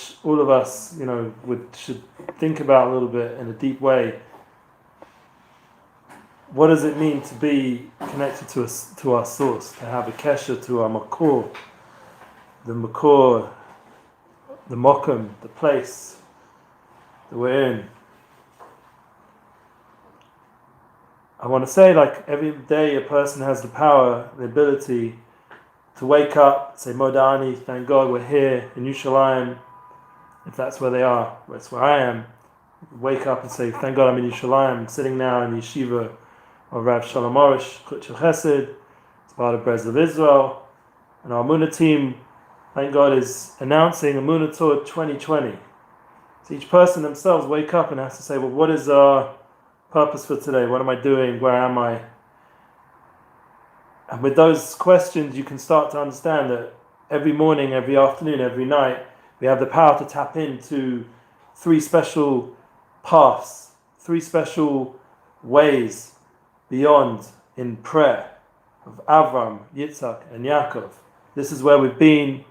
which all of us, should think about a little bit in a deep way. What does it mean to be connected to our source, to have a kesher to our makor, the mokum, the place that we're in? I want to say, like, every day a person has the power, the ability to wake up, say Modani, thank God we're here in Yerushalayim, if that's where they are, that's where I am. Wake up and say, thank God I'm in Yerushalayim. I'm sitting now in the yeshiva of Rav Shalom Arush, Kutchel Chesed. It's part of Brez of Israel. And our Emuna team, thank God, is announcing Emuna Tour 2020. So each person themselves wake up and has to say, well, what is our purpose for today? What am I doing? Where am I? And with those questions, you can start to understand that every morning, every afternoon, every night, we have the power to tap into three special paths, three special ways beyond in prayer of Avraham, Yitzchak, and Yaakov. This is where we've been.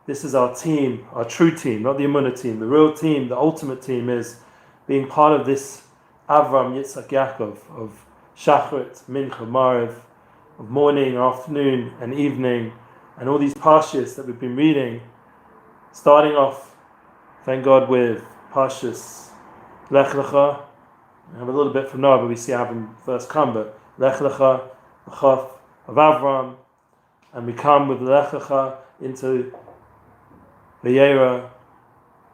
This is our team, our true team, not the Emuna team. The real team, the ultimate team, is being part of this Avraham, Yitzchak, Yaakov, of Shachrit, Mincha, Maariv, of morning, afternoon, and evening, and all these parshas that we've been reading, starting off, thank God, with parshas Lech Lecha. I have a little bit from Noah, but we see Avram first come, but Lech Lecha, the Chaf of Avram, and we come with Lech Lecha into Vayera.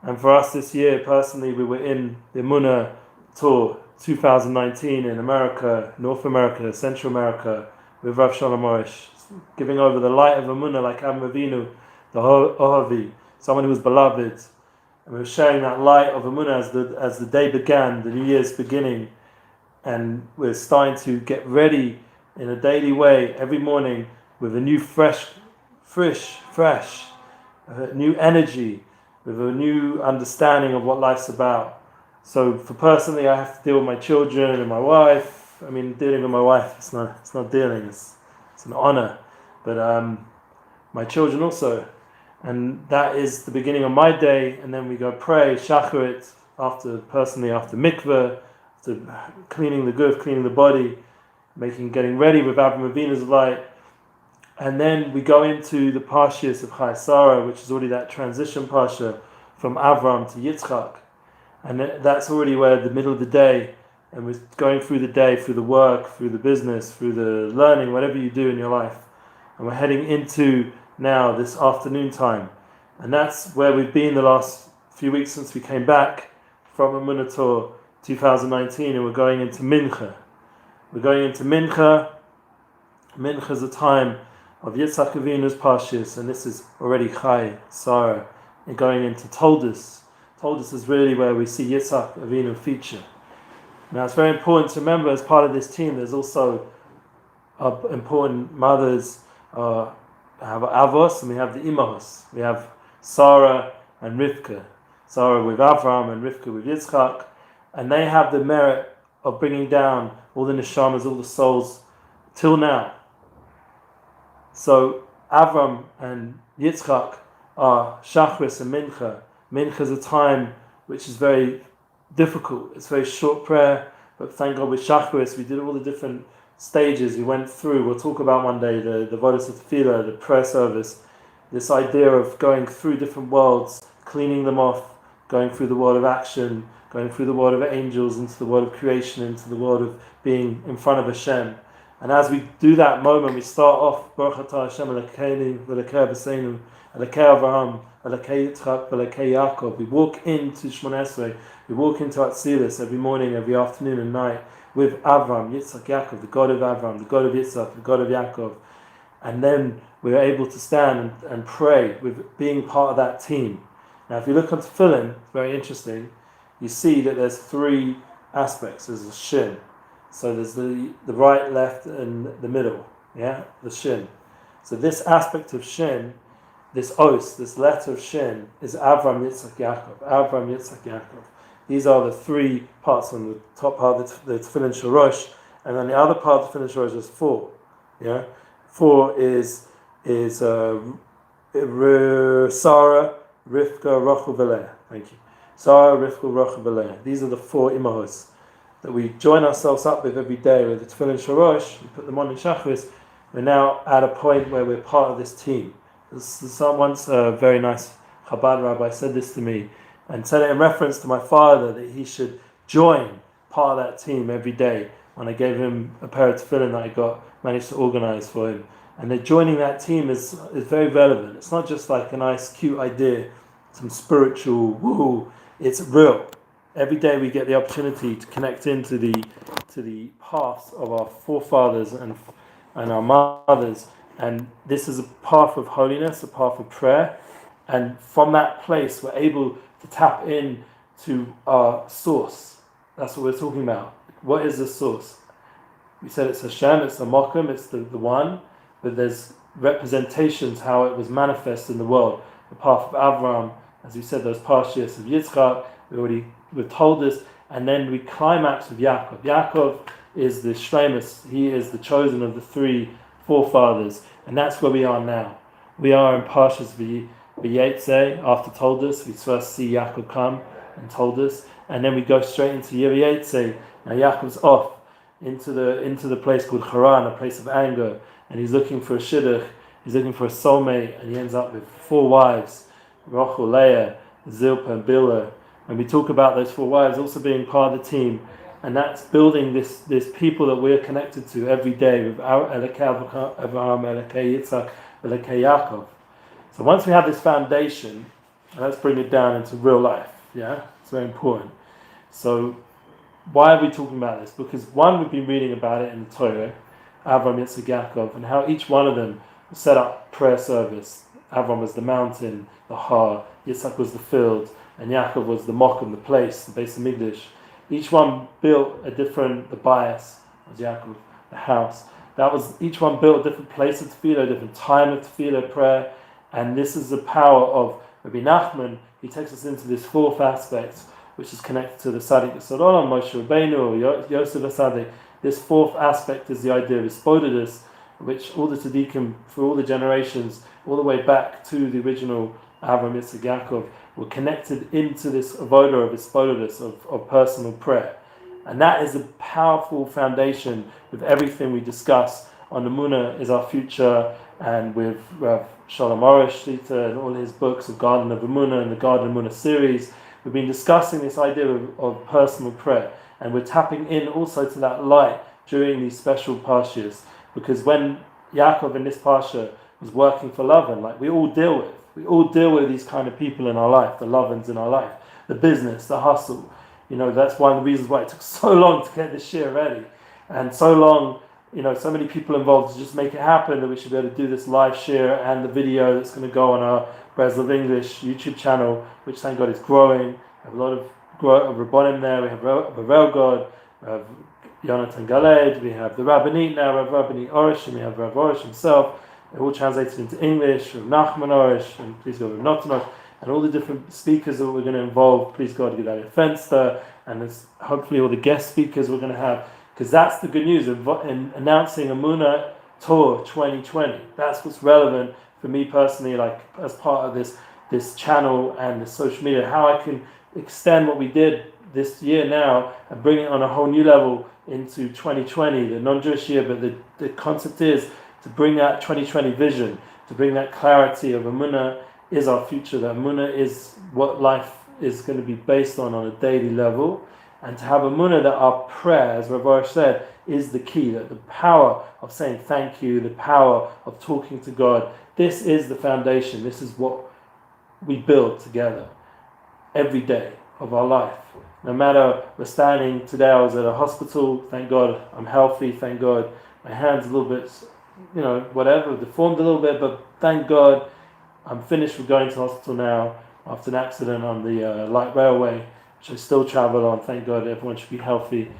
And for us this year, personally, we were in the Emuna Tour 2019 in America, North America, Central America, with Rav Shalom Arush, giving over the light of Emuna like Avraham Avinu, the Ohavi, someone who was beloved. And we were sharing that light of Emuna as the day began, the New Year's beginning, and we're starting to get ready in a daily way every morning with a new fresh, new energy, with a new understanding of what life's about. So for personally, I have to deal with my children and my wife. I mean, dealing with my wife, it's not dealing, it's an honor. But my children also. And that is the beginning of my day. And then we go pray, shacharit, after mikveh, after cleaning the guf, cleaning the body, getting ready with Avraham Avinu's light. And then we go into the parshas of Avraham Sarah, which is already that transition parsha from Avram to Yitzchak. And that's already where the middle of the day, and we're going through the day, through the work, through the business, through the learning, whatever you do in your life. And we're heading into now this afternoon time. And that's where we've been the last few weeks since we came back from Emuna Tour 2019, and we're going into Mincha. We're going into Mincha. Mincha is a time of Yitzchak Avinu's parshas, and this is already Chai, Sarah, and going into Toldus. Toldus is really where we see Yitzchak Avinu feature. Now it's very important to remember, as part of this team, there's also important mothers. We have Avos and we have the Imahos. We have Sarah and Rivka. Sarah with Avraham and Rivka with Yitzchak. And they have the merit of bringing down all the neshamas, all the souls, till now. So Avram and Yitzchak are Shachris and Mincha. Mincha is a time which is very difficult. It's a very short prayer, but thank God with Shachris we did all the different stages we went through. We'll talk about one day the Vodas of Tefillah, the prayer service, this idea of going through different worlds, cleaning them off, going through the world of action, going through the world of angels, into the world of creation, into the world of being in front of Hashem. And as we do that moment, we start off Baruch Atah Hashem Elokeinu v'Elokei Aviseinu Elokei Avraham Elokei Yitzchak v'Elokei Yaakov. We walk into Shmoneh Esrei, we walk into Atzilus every morning, every afternoon and night with Avraham, Yitzchak, Yaakov, the God of Avraham, the God of Yitzchak, the God of Yaakov. And then we're able to stand and pray with being part of that team. Now if you look on Tefillin, it's very interesting, you see that there's three aspects. There's the shin. So there's the right, left, and the middle. Yeah, the shin. So this aspect of shin, this os, this letter of shin, is Avraham, Yitzchak, Yaakov. Avraham, Yitzchak, Yaakov. These are the three parts. On the top part of the Tefillin Shorosh, and then the other part of the Tefillin Shorosh is four. Yeah, four is Sarah, Rivka, Rivka, Rachel, Leah. Thank you. Sarah, Rivka, Rachel, Leah. These are the 4 imahos that we join ourselves up with every day with the tefillin shorosh. We put them on in Shachris. We're now at a point where we're part of this team. Once a very nice Chabad rabbi said this to me and said it in reference to my father, that he should join part of that team every day. When I gave him a pair of tefillin that I managed to organize for him. And that joining that team is very relevant. It's not just like a nice, cute idea, some spiritual woo. It's real. Every day we get the opportunity to connect into the paths of our forefathers and our mothers. And this is a path of holiness, a path of prayer. And from that place, we're able to tap in to our source. That's what we're talking about. What is the source? We said it's Hashem, it's the Mokum, it's the one, but there's representations how it was manifest in the world. The path of Avraham, as we said, those parshias of Yitzchak, we've told this, and then we climax with Yaakov. Yaakov is the Shlemus, he is the chosen of the 3 forefathers, and that's where we are now. We are in Parshas V'Yetzeh, after told us, we first see Yaakov come and told us, and then we go straight into V'Yetzeh. Now Yaakov's off into the place called Haran, a place of anger, and he's looking for a shidduch, he's looking for a soulmate, and he ends up with 4 wives, Rachel, Leah, Zilpah, and Bilah. And we talk about those 4 wives also being part of the team, and that's building this people that we're connected to every day with our Avraham, Yitzchak, Yaakov. So once we have this foundation, let's bring it down into real life. Yeah, it's very important. So why are we talking about this? Because one, we've been reading about it in the Torah, Avraham, Yitzchak, Yaakov, and how each one of them set up prayer service. Avraham was the mountain, the Har, Yitzchak was the field, and Yaakov was the Mokum, the place, the Beis Hamikdash. Each one built a different, the bias was Yaakov, the house. Each one built a different place of tefillah, a different time of tefillah, prayer, and this is the power of Rabbi Nachman. He takes us into this 4th aspect, which is connected to the Tzaddik Shalom, Moshe Rabbeinu, or Yosef HaTzadik. This 4th aspect is the idea of Hisbodedus, which all the Tzaddikim, for all the generations, all the way back to the original Avraham, Yitzchak, Yaakov, were connected into this avodah of Hisbodedus, of personal prayer. And that is a powerful foundation with everything we discuss on Emuna is our future, and with Shalom Arush and all his books, the Garden of Emuna and the Garden of Emuna series. We've been discussing this idea of personal prayer, and we're tapping in also to that light during these special parshias, because when Yaakov in this parsha was working for Lavan, like we all deal with these kind of people in our life, the Lavans in our life, the business, the hustle. That's one of the reasons why it took so long to get this shir ready, and so long, so many people involved to just make it happen, that we should be able to do this live share and the video that's going to go on our Breslov English YouTube channel, which thank God is growing. We have a lot of Rabbonim there. We have Ravel God, we have Yonatan Galed, we have the Rabbanit now, Rabbanit Arush, and we have Rav Arush himself. They're all translated into English, Rav Nachman Arush, and please God, Rav Notan Arush, and all the different speakers that we're going to involve. Please God, Gedalia Fenster, and there's hopefully all the guest speakers we're going to have. Because that's the good news in announcing Emuna Tour 2020. That's what's relevant for me personally, like as part of this channel and this social media, how I can extend what we did this year now and bring it on a whole new level into 2020, the non-Jewish year. But the concept is to bring that 2020 vision, to bring that clarity of Emuna is our future, that Emuna is what life is going to be based on a daily level. And to have Emuna that our prayer, as Rav Arush said, is the key, that the power of saying thank you, the power of talking to God, this is the foundation. This is what we build together every day of our life. No matter we're standing, today I was at a hospital, thank God I'm healthy, thank God my hand's a little bit, whatever, deformed a little bit, but thank God I'm finished with going to hospital now after an accident on the light railway, which I still travel on. Thank God everyone should be healthy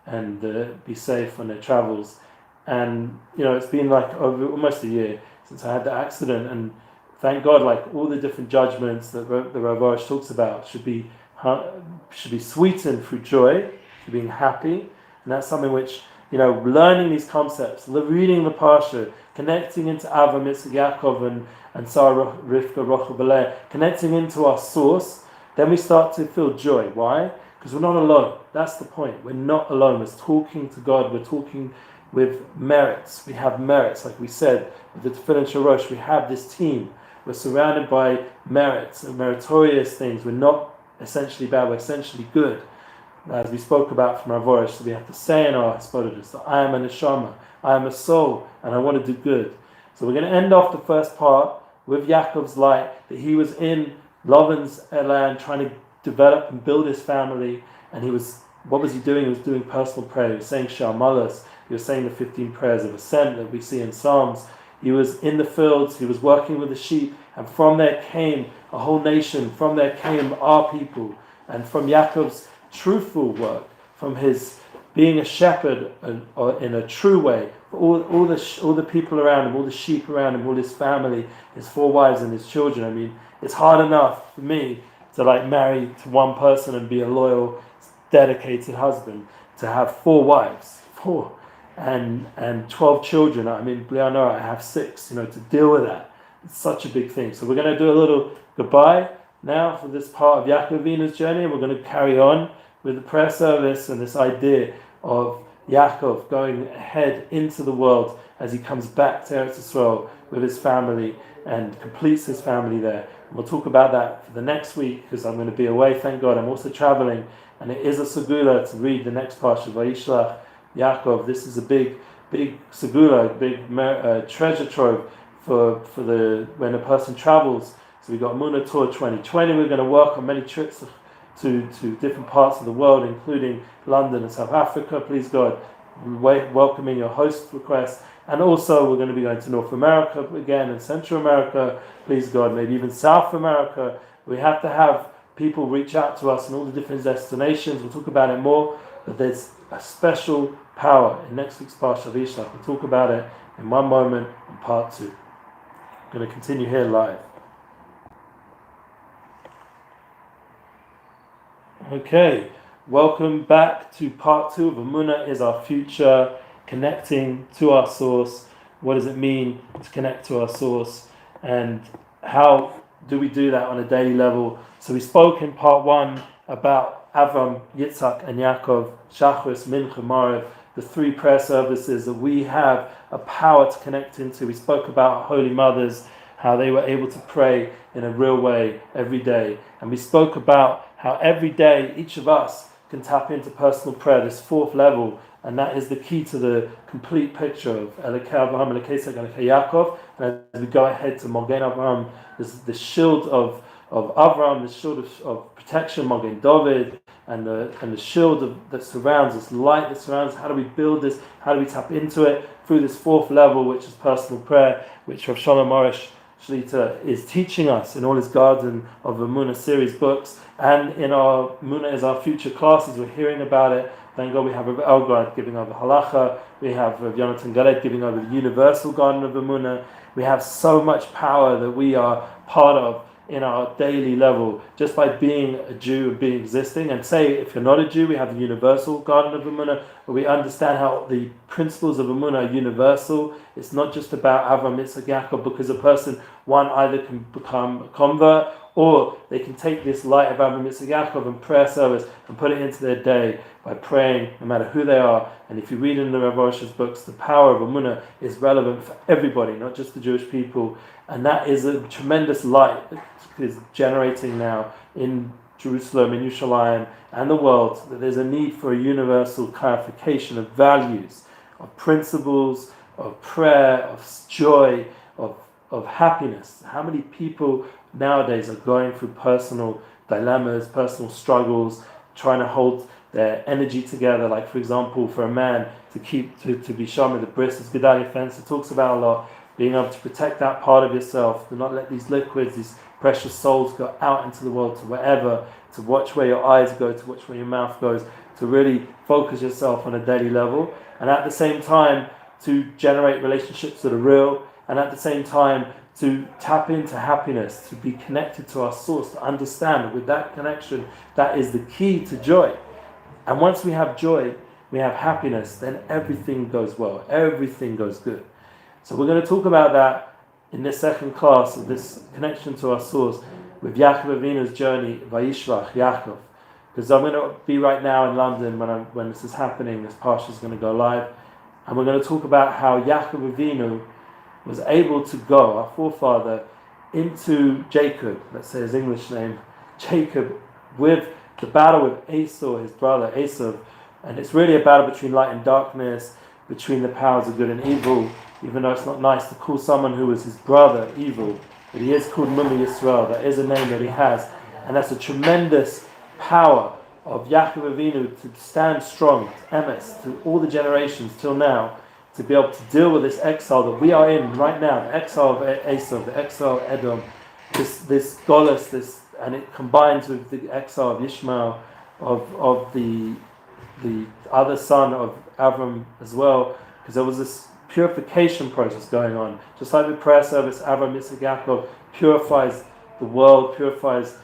and be safe on their travels. And it's been like over almost a year since I had the accident, and thank God, like all the different judgments that the Rav Arush talks about should be sweetened through joy, through being happy. And that's something which, learning these concepts, reading the Parsha, connecting into Avraham, Yitzchak, Yaakov, and Sarah, Rivka, Rachel, Bilah, connecting into our source, then we start to feel joy. Why? Because we're not alone. That's the point. We're not alone. We're talking to God. We're talking with merits. We have merits, like we said, with the Tefillin Arush. We have this team. We're surrounded by merits and meritorious things. We're not essentially bad. We're essentially good. As we spoke about from Arush, so we have to say in our Hespoditus that I am a neshama, I am a soul, and I want to do good. So we're going to end off the first part with Yaakov's light, that he was in Lavan's land trying to develop and build his family, and what was he doing? He was doing personal prayer. He was saying Shamalas. He was saying the 15 prayers of ascent that we see in Psalms. He was in the fields. He was working with the sheep, and from there came a whole nation. From there came our people, and from Yaakov's truthful work, from his being a shepherd in a true way, all the people around him, all the sheep around him, all his family, his 4 wives and his children. I mean, it's hard enough for me to marry to one person and be a loyal, dedicated husband, to have 4 wives, and 12 children. I mean, Bilah, I have 6. To deal with that, it's such a big thing. So we're going to do a little goodbye now for this part of Yaakov Avinu's journey, and we're going to carry on with the prayer service and this idea of Yaakov going ahead into the world as he comes back to Eretz Yisrael with his family and completes his family there. And we'll talk about that for the next week, because I'm going to be away, thank God. I'm also traveling, and it is a segula to read the next part of Vayishlach Yaakov. This is a big segula, a big treasure trove for when a person travels. So we got Emuna Tour 2020. We're going to work on many trips to different parts of the world, including London and South Africa. Please God, welcoming your host requests. And also we're going to be going to North America again and Central America. Please God, maybe even South America. We have to have people reach out to us in all the different destinations. We'll talk about it more, but there's a special power in next week's Parsha Vayishlach. We'll talk about it in one moment in part 2. I'm going to continue here live. Okay, welcome back to part 2 of Emuna is our future, connecting to our source. What does it mean to connect to our source, and how do we do that on a daily level? So we spoke in part 1 about Avraham, Yitzchak, and Yaakov, Shachris, Mincha, Maariv, the 3 prayer services that we have a power to connect into. We spoke about our holy mothers, how they were able to pray in a real way every day. And we spoke about how every day each of us can tap into personal prayer, this 4th level, and that is the key to the complete picture of Eliezer Avraham, Eliezer Yaakov. And as we go ahead to Mogen Avraham, the shield of Avraham, the shield of protection, Mogen David, and the shield that surrounds us, light that surrounds us. How do we build this? How do we tap into it? Through this 4th level, which is personal prayer, which Rav Shalom Arush Shlita is teaching us in all his Garden of Emuna series books, and in our Emuna is our future classes. We're hearing about it. Thank God we have Rav Elgad giving over Halacha. We have Rav Yonatan Galet giving over the Universal Garden of Emuna. We have so much power that we are part of in our daily level, just by being a Jew and being existing. And say, if you're not a Jew, we have the Universal Garden of Emuna, where we understand how the principles of Emuna are universal. It's not just about Avraham, Yitzchak, Yaakov, because a person, one either can become a convert, or they can take this light of Avraham, Yitzchak, Yaakov and prayer service and put it into their day by praying, no matter who they are. And if you read in the Rav Arush's books, the power of Emuna is relevant for everybody, not just the Jewish people. And that is a tremendous light that is generating now in Jerusalem, in Yerushalayim, and the world, that there's a need for a universal clarification of values, of principles, of prayer, of joy, of happiness. How many people nowadays are going through personal dilemmas, personal struggles, trying to hold their energy together? Like, for example, for a man to be shomer the bris, as Gedalia Fencer talks about a lot, being able to protect that part of yourself, to not let these liquids, these precious souls go out into the world, to wherever, to watch where your eyes go, to watch where your mouth goes, to really focus yourself on a daily level, and at the same time to generate relationships that are real, and at the same time to tap into happiness, to be connected to our source, to understand that with that connection, that is the key to joy. And once we have joy, we have happiness, then everything goes well, everything goes good. So we're going to talk about that in this second class of this connection to our source with Yaakov Avinu's journey, Vayishlach Yaakov. Because I'm going to be right now in London when this is happening, this parsha is going to go live, and we're going to talk about how Yaakov Avinu was able to go, our forefather, into Jacob, let's say his English name, Jacob, with the battle with Esau, his brother Esau, and it's really a battle between light and darkness, between the powers of good and evil, even though it's not nice to call someone who was his brother evil, but he is called Mumi Yisrael. That is a name that he has, and that's a tremendous power of Yaakov Avinu to stand strong, emes, to all the generations till now, to be able to deal with this exile that we are in right now, the exile of Esau, the exile of Edom, this Golus, and it combines with the exile of Ishmael, of the other son of Avraham as well, because there was this purification process going on. Just like the prayer service, Avraham, Yitzchak, Yaakov purifies the world, purifies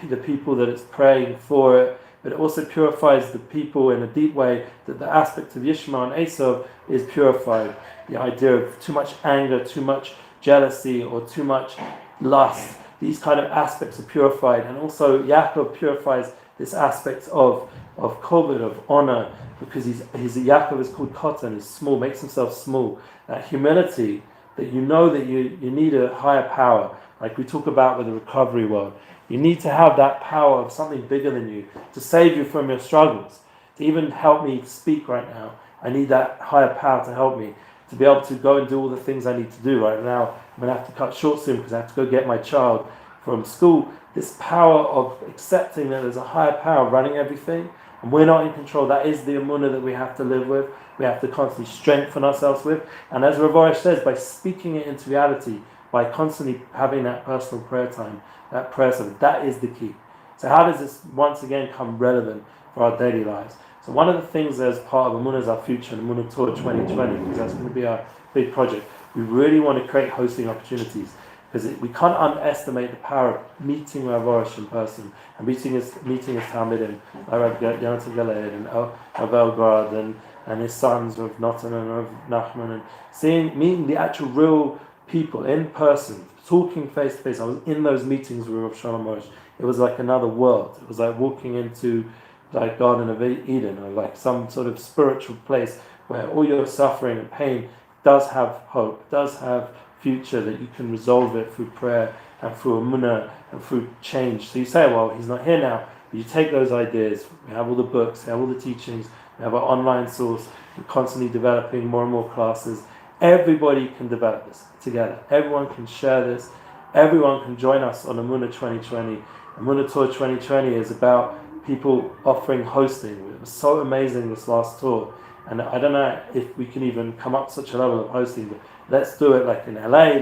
the people that it's praying for it, but it also purifies the people in a deep way, that the aspect of Ishmael and Esau is purified. The idea of too much anger, too much jealousy, or too much lust, these kind of aspects are purified. And also Yaakov purifies this aspect of kavod, of honor, because Yaakov is called Kotan, he's small, makes himself small. That humility, that you know that you need a higher power, like we talk about with the recovery world. You need to have that power of something bigger than you to save you from your struggles, to even help me speak right now. I need that higher power to help me, to be able to go and do all the things I need to do right now. I'm going to have to cut short soon because I have to go get my child from school. This power of accepting that there's a higher power running everything, and we're not in control. That is the Emuna that we have to live with. We have to constantly strengthen ourselves with. And as Rav Arush says, by speaking it into reality, by constantly having that personal prayer time, that prayer service, that is the key. So how does this once again come relevant for our daily lives? So one of the things as part of Emuna is our future, Emuna Tour 2020, because that's going to be our big project. We really want to create hosting opportunities, because we can't underestimate the power of meeting Rav Arush in person, and meeting his Talmidim, Rav Yonatan Galed and Rav Elgrad and his sons, Rav Natan and Rav Nachman, and meeting the actual real people in person, talking face to face. I was in those meetings with Rav Shalom Arush. It was like another world. It was like walking into like Garden of Eden, or like some sort of spiritual place where all your suffering and pain does have hope, does have future, that you can resolve it through prayer and through Emuna and through change. So you say, well, he's not here now, but you take those ideas. We have all the books, we have all the teachings, we have our online source, we're constantly developing more and more classes. Everybody can develop this together. Everyone can share this. Everyone can join us on Emuna 2020. Emuna Tour 2020 is about people offering hosting. It was so amazing this last tour. And I don't know if we can even come up to such a level of hosting, but let's do it like in LA.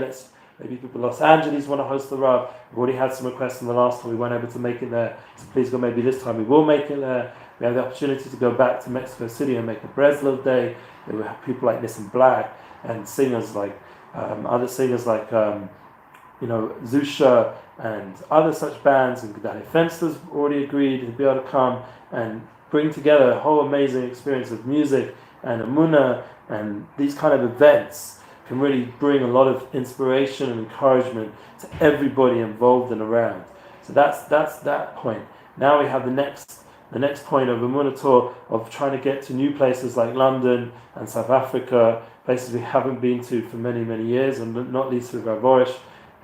Maybe people in Los Angeles want to host the Rav. We've already had some requests in the last tour. We weren't able to make it there. So please go, maybe this time we will make it there. We have the opportunity to go back to Mexico City and make a Breslov day. We have people like Nissan Black, and singers like other singers like Zusha and other such bands, and Gedalia Fenster's already agreed to be able to come and bring together a whole amazing experience of music and Emuna, and these kind of events can really bring a lot of inspiration and encouragement to everybody involved and around. So that's that point. Now we have the next point of Emuna Tour, of trying to get to new places like London and South Africa, places we haven't been to for many, many years, and not least with Rav Arush.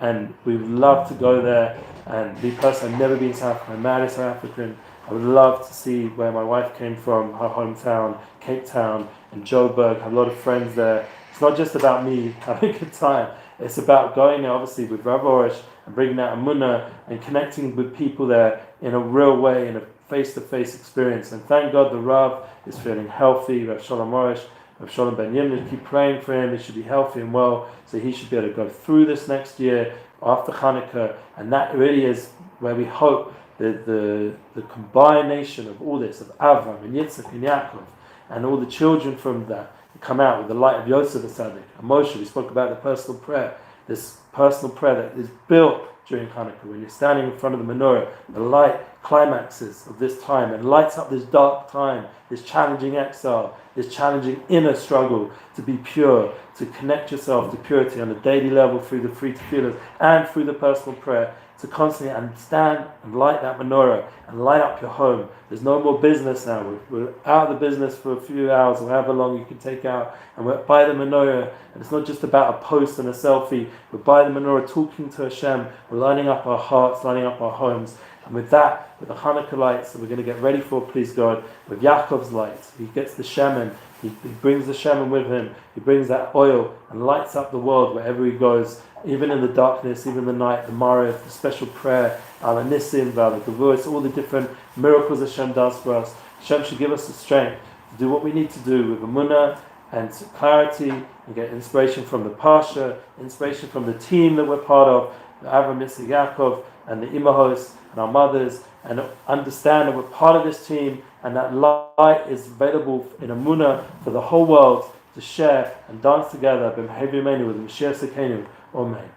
And we would love to go there. And me personally, I've never been to South Africa. I'm married South African. I would love to see where my wife came from, her hometown, Cape Town and Joburg. I have a lot of friends there. It's not just about me having a good time. It's about going there, obviously, with Rav Arush and bringing out Emuna and connecting with people there in a real way, in a face-to-face experience. And thank God the Rav is feeling healthy. Rav Shalom Arush, Rav Shalom Ben Yimna, keep praying for him. He should be healthy and well, so he should be able to go through this next year after Hanukkah. And that really is where we hope that the combination of all this, of Avraham and Yitzchak and Yaakov, and all the children from that, come out with the light of Yosef Tzaddik and Moshe. We spoke about the personal prayer, this personal prayer that is built during Hanukkah. When you're standing in front of the menorah, the light climaxes of this time and lights up this dark time, this challenging exile, this challenging inner struggle to be pure, to connect yourself to purity on a daily level through the free tefillahs and through the personal prayer, to constantly understand and light that menorah and light up your home. There's no more business now. We're out of the business for a few hours or however long you can take out, and we're by the menorah, and it's not just about a post and a selfie. We're by the menorah talking to Hashem. We're lining up our hearts, lining up our homes. And with that, with the Hanukkah lights that we're going to get ready for, please God, with Yaakov's lights, he gets the shemen, he brings the shemen with him, he brings that oil and lights up the world wherever he goes, even in the darkness, even the night, the Mariv, the special prayer, Al-Nissim, Al-Gavurus, all the different miracles Hashem does for us. Hashem should give us the strength to do what we need to do with Emuna and clarity, and get inspiration from the Parsha, inspiration from the team that we're part of, the Avraham Sarah, Yaakov, and the Imahos, and our mothers, and understand that we're part of this team, and that light is available in Emuna for the whole world to share and dance together with Mashiach Sekenu. Amen.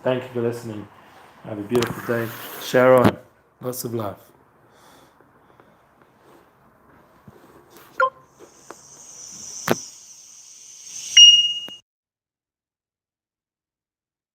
Thank you for listening. Have a beautiful day. Share on. Lots of love.